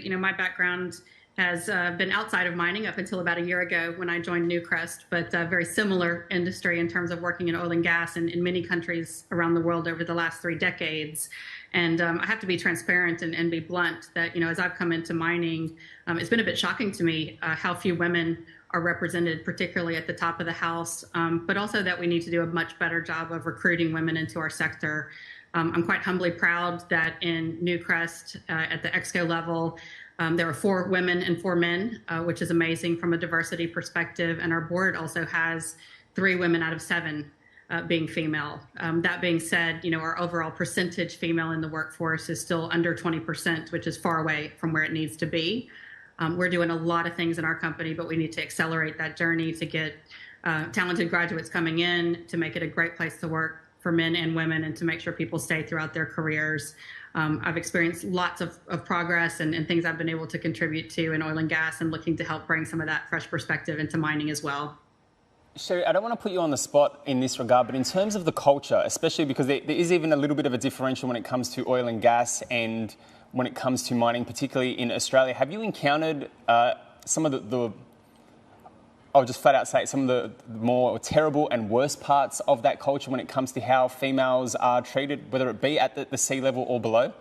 My background has been outside of mining up until about a year ago when I joined Newcrest, but very similar industry in terms of working in oil and gas in many countries around the world over the last 3 decades. And I have to be transparent and be blunt that, as I've come into mining, it's been a bit shocking to me how few women are represented, particularly at the top of the house, but also that we need to do a much better job of recruiting women into our sector. I'm quite humbly proud that in Newcrest, at the exco level, there are 4 women and 4 men, which is amazing from a diversity perspective. And our board also has 3 women out of 7 being female. That being said, our overall percentage female in the workforce is still under 20%, which is far away from where it needs to be. We're doing a lot of things in our company, but we need to accelerate that journey to get talented graduates coming in, to make it a great place to work for men and women, and to make sure people stay throughout their careers. I've experienced lots of progress and things I've been able to contribute to in oil and gas, and looking to help bring some of that fresh perspective into mining as well. Sherry, I don't want to put you on the spot in this regard, but in terms of the culture, especially because there is even a little bit of a differential when it comes to oil and gas and when it comes to mining, particularly in Australia, have you encountered some of I'll just flat out say some of the more terrible and worst parts of that culture when it comes to how females are treated, whether it be at the sea level or below?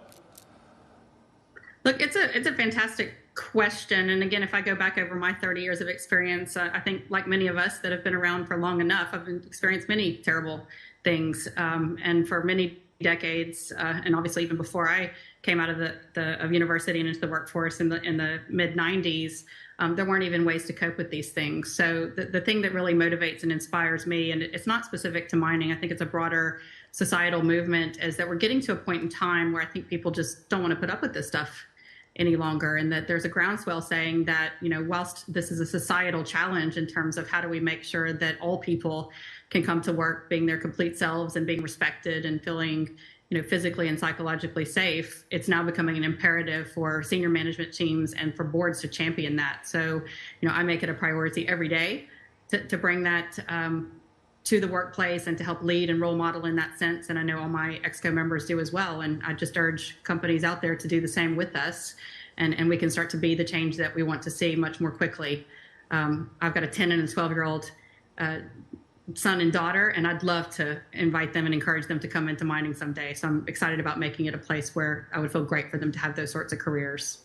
Look, it's a fantastic question. And again, if I go back over my 30 years of experience, I think like many of us that have been around for long enough, I've experienced many terrible things. And for many decades, and obviously even before I came out of university and into the workforce in the mid-90s, there weren't even ways to cope with these things. So the thing that really motivates and inspires me, and it's not specific to mining, I think it's a broader societal movement, is that we're getting to a point in time where I think people just don't want to put up with this stuff any longer, and that there's a groundswell saying that, whilst this is a societal challenge in terms of how do we make sure that all people can come to work being their complete selves and being respected and feeling physically and psychologically safe, it's now becoming an imperative for senior management teams and for boards to champion that. So, I make it a priority every day to bring that to the workplace and to help lead and role model in that sense. And I know all my EXCO members do as well. And I just urge companies out there to do the same with us. And we can start to be the change that we want to see much more quickly. I've got a 10 and a 12-year-old son and daughter, and I'd love to invite them and encourage them to come into mining someday. So I'm excited about making it a place where I would feel great for them to have those sorts of careers.